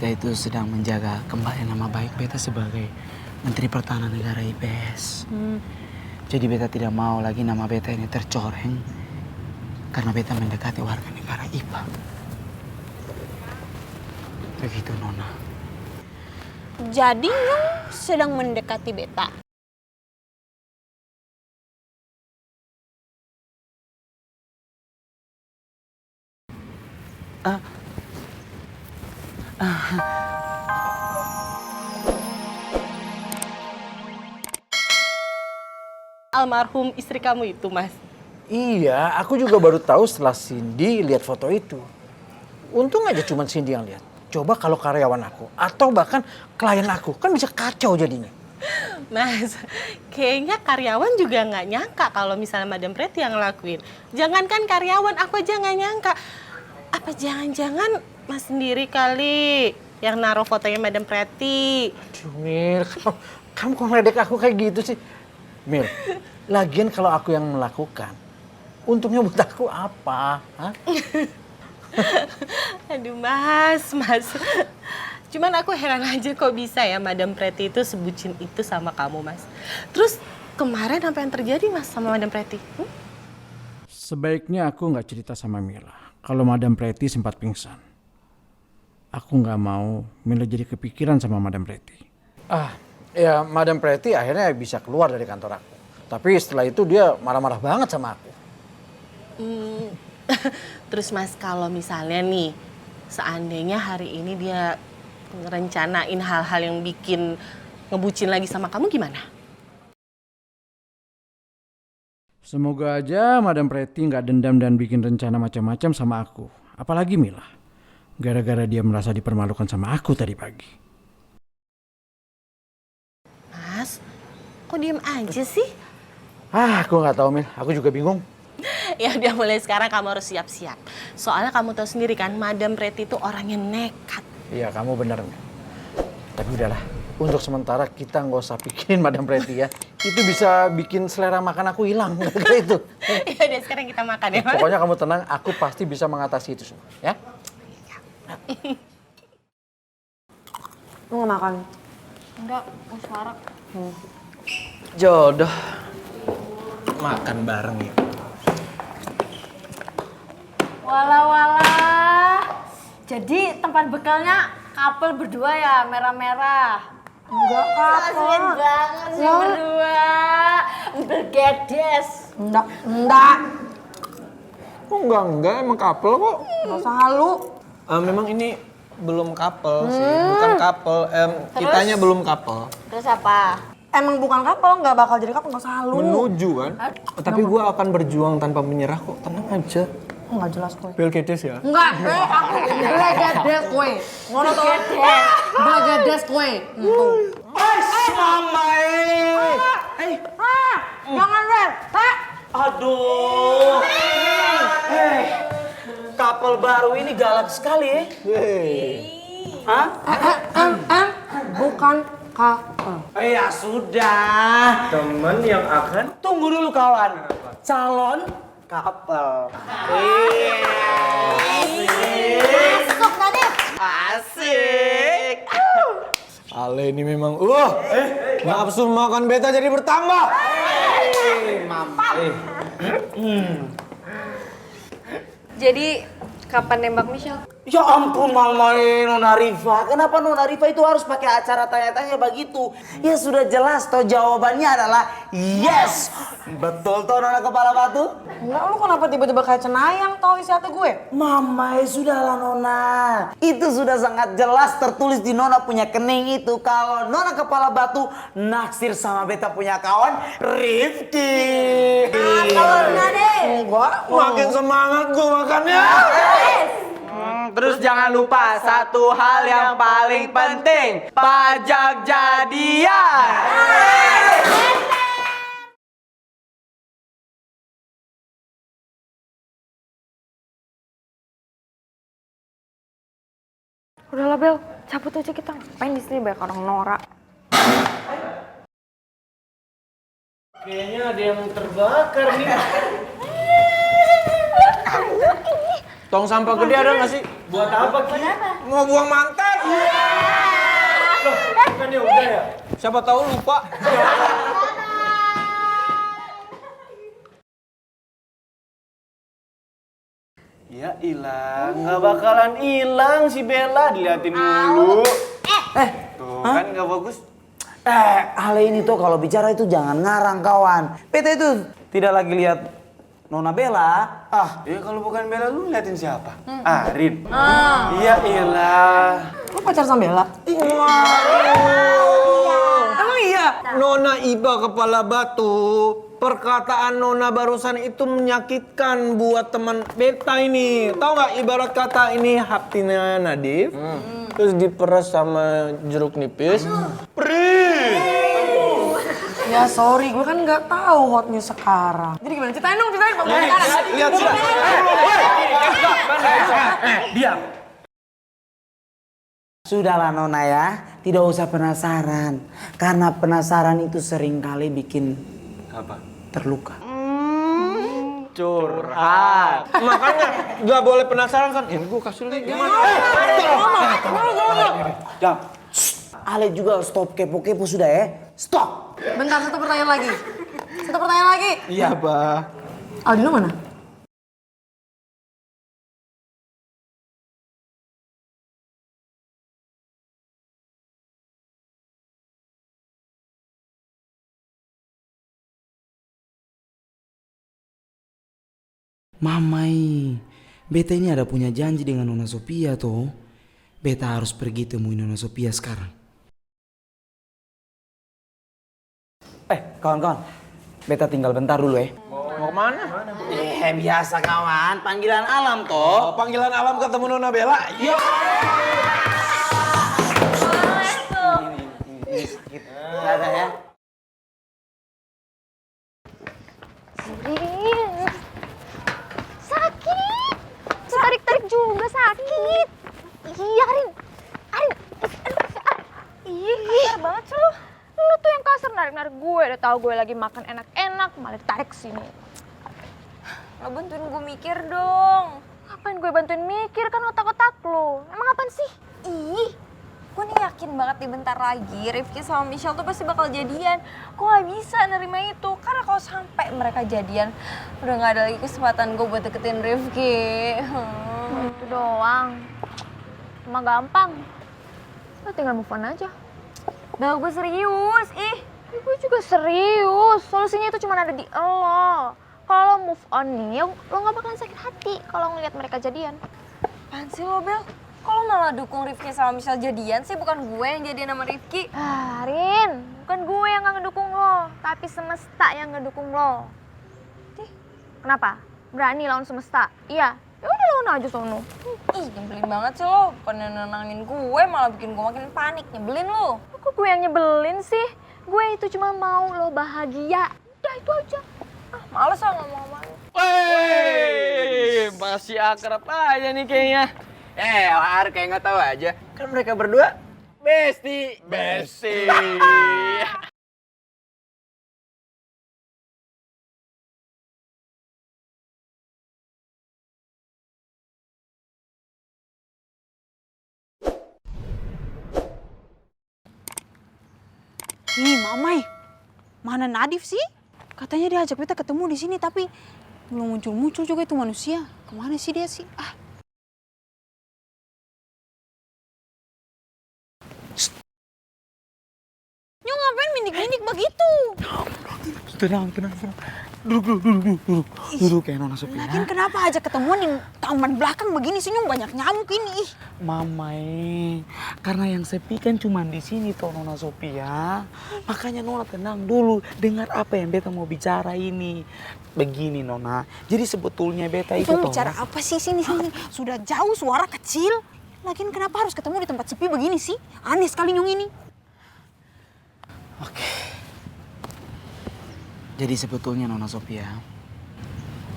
beta itu sedang menjaga kembali nama baik beta sebagai Menteri Pertahanan Negara IPS. Jadi beta tidak mau lagi nama beta ini tercoreng karena beta mendekati warga negara IPA. Begitu Nona. Jadi Nyong sedang mendekati beta. Almarhum istri kamu itu, Mas. Iya, aku juga baru tahu setelah Cindy lihat foto itu. Untung aja cuma Cindy yang lihat. Coba kalau karyawan aku atau bahkan klien aku, kan bisa kacau jadinya. Mas, kayaknya karyawan juga nggak nyangka kalau misalnya Madam Pretty yang ngelakuin. Jangankan karyawan, aku aja nggak nyangka. Apa jangan-jangan Mas sendiri kali yang naruh fotonya Madam Pretty? Aduh Mil, kamu kok ngeledek aku kayak gitu sih? Mil, lagian kalau aku yang melakukan, untungnya buat aku apa? Hah? Aduh Mas. Cuman aku heran aja kok bisa ya Madam Pretty itu sebutin itu sama kamu, Mas. Terus kemarin apa yang terjadi, Mas, sama Madam Pretty? Sebaiknya aku nggak cerita sama Mila kalau Madam Pretty sempat pingsan. Aku nggak mau Mila jadi kepikiran sama Madam Pretty. Ya Madam Pretty akhirnya bisa keluar dari kantor aku. Tapi setelah itu dia marah-marah banget sama aku. Terus Mas, kalau misalnya nih, seandainya hari ini dia ngerencanain hal-hal yang bikin ngebucin lagi sama kamu gimana? Semoga aja Madam Pretty nggak dendam dan bikin rencana macam-macam sama aku. Apalagi Mila. Gara-gara dia merasa dipermalukan sama aku tadi pagi. Mas, kok diem aja sih? Aku nggak tahu Mil. Aku juga bingung. Ya udah, mulai sekarang kamu harus siap-siap. Soalnya kamu tahu sendiri kan, Madam Pretty itu orangnya nekat. Iya kamu benar Mil. Tapi udahlah. Untuk sementara kita nggak usah pikirin Madam Pretty ya. Itu bisa bikin selera makan aku hilang. Itu. Ya udah, sekarang kita makan ya, Mas. Pokoknya kamu tenang. Aku pasti bisa mengatasi itu semua. Ya. Lu gak makan? Enggak, Mas Farah. Jodoh. Makan bareng ya. Walah. Jadi tempat bekalnya couple berdua ya, merah-merah. Enggak couple. banget sih berdua. Bergedes. Enggak. Oh enggak, emang couple kok. Enggak usah halu. Memang ini belum couple sih, bukan couple. Kitanya belum couple. Terus apa? Emang bukan couple, nggak bakal jadi couple, nggak usah halu. Menuju kan. Tapi gue akan berjuang tanpa menyerah kok, tenang aja. Nggak jelas gue. Belgedes ya. Enggak, aku Bergedes gue. Ngono tuh. Bergedes gue. Mama Jangan Red. Aduh. Kapal baru ini galak sekali ya. Hah? Bukan couple. Ya sudah. Temen yang akan tunggu dulu kawan. Calon couple. Masuk Nadif. Asik. Ale ini memang, nafsu makan beta jadi bertambah. Jadi kapan nembak Michelle? Ya ampun Mama Nona Rifa, kenapa Nona Rifa itu harus pakai acara tanya-tanya begitu? Ya sudah jelas toh jawabannya adalah yes. Betul toh Nona Kepala Batu? Enggak, lu kenapa tiba-tiba kayak cenayang tau isi hati gue? Mama sudahlah Nona. Itu sudah sangat jelas tertulis di Nona punya kening itu kalau Nona Kepala Batu naksir sama beta punya kawan Rifki. Enggak, makin semangat gue makannya. Terus jangan lupa satu hal yang paling penting, pajak jadian. Udahlah Bel, cabut aja kita. Ngapain di sini banyak orang norak. Kayaknya ada yang terbakar nih. Tong sampah gede ada nggak sih? Buat apa Ki? Mau buang mantan. Bukannya udah ya? Siapa tahu lupa. Ya ilang, nggak bakalan hilang si Bella, diliatin mulu. Tuh kan nggak bagus. Ale ini tuh kalau bicara itu jangan ngarang kawan. Beta itu tidak lagi lihat Nona Bella. Ya kalau bukan Bella lu liatin siapa? Arin. Iya ilah. Lu pacar sama Bella? Emang iya? Nona Iba kepala batu. Perkataan Nona barusan itu menyakitkan buat teman beta ini. Tahu nggak ibarat kata ini hatinya Nadif, terus diperas sama jeruk nipis. Ya sorry, gue kan nggak tahu hotnya sekarang. Jadi gimana? Ceritain dong, ceritain. Lihat sudah. Diam. Sudahlah Nona ya, tidak usah penasaran. Karena penasaran itu seringkali bikin Apa? terluka. Curhat. Makanya nggak boleh penasaran kan? Ini gue kasih lihat gimana? Jam. Ale juga stop kepo-kepo sudah ya. Stop. Bentar, satu pertanyaan lagi. Iya, Bah. Aldino mana? Mamai, beta ini ada punya janji dengan Nona Sophia toh. Beta harus pergi temui Nona Sophia sekarang. Kawan-kawan, beta tinggal bentar dulu ya. Mau kemana? Biasa kawan, panggilan alam toh. Panggilan alam ketemu Nona Bella. Iya. Ada ya. Sakit. Tarik-tarik juga sakit. Iya, Arin. Ih, kasar banget sih lu. Lu tuh yang kasar narik-narik gue. Udah tahu gue lagi makan enak-enak, malah ditarik sini. Lo bantuin gue mikir dong. Ngapain gue bantuin mikir, kan otak-otak lo. Emang apaan sih? Ih, gue nih yakin banget nih bentar lagi Rifki sama Michelle tuh pasti bakal jadian. Gue gak bisa nerima itu, karena kalau sampai mereka jadian, udah gak ada lagi kesempatan gue buat deketin Rifki. Itu doang. Cuma gampang. Lo tinggal move on aja. Bel, gue serius. Gue juga serius. Solusinya itu cuma ada di lo. Kalau move on nih, lo gak bakalan sakit hati kalau ngeliat mereka jadian. Apaan sih lo, Bel? Kalau malah dukung Rifki sama Michelle jadian sih, bukan gue yang jadian sama Rifki. Rin, bukan gue yang gak ngedukung lo, tapi semesta yang ngedukung lo. Kenapa? Berani lawan semesta? Iya. Ya udah lawan aja sono. Ih, nyebelin banget sih lo. Bukannya nenangin gue, malah bikin gue makin panik. Nyebelin lo. Kok gue yang nyebelin sih? Gue itu cuma mau lo bahagia. Udah itu aja. Males ah ngomong-ngomong. Wey, masih akrab aja nih kayaknya. War kayak nggak tahu aja. Kan mereka berdua besti. Ih, Mamai, mana Nadif sih? Katanya dia ajak beta ketemu di sini, tapi belum muncul-muncul juga itu manusia. Kemana sih dia sih? Nyong ngapain mindik-mindik begitu? Tenang. Duduk ya Nona Sophia. Lagian kenapa ajak ketemuan di taman belakang begini sih? Nyong banyak nyamuk ini. Ih. Mamai, karena yang sepi kan cuma di sini toh Nona Sophia. Makanya Nona tenang dulu, dengar apa yang beta mau bicara ini. Begini Nona, jadi sebetulnya beta itu Nyong toh. bicara apa sih sini? Sudah jauh suara kecil. Lagian kenapa harus ketemu di tempat sepi begini sih? Aneh sekali Nyong ini. Oke. Jadi sebetulnya Nona Sophia,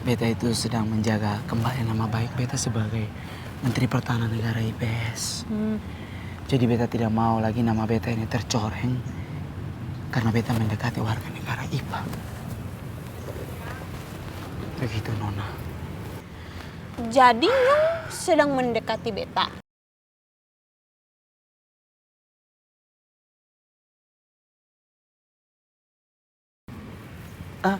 beta itu sedang menjaga kembali nama baik beta sebagai Menteri Pertahanan Negara IPS. Jadi beta tidak mau lagi nama beta ini tercoreng karena beta mendekati warga negara IPA. Begitu Nona. Jadi Nyong sedang mendekati beta. Ah,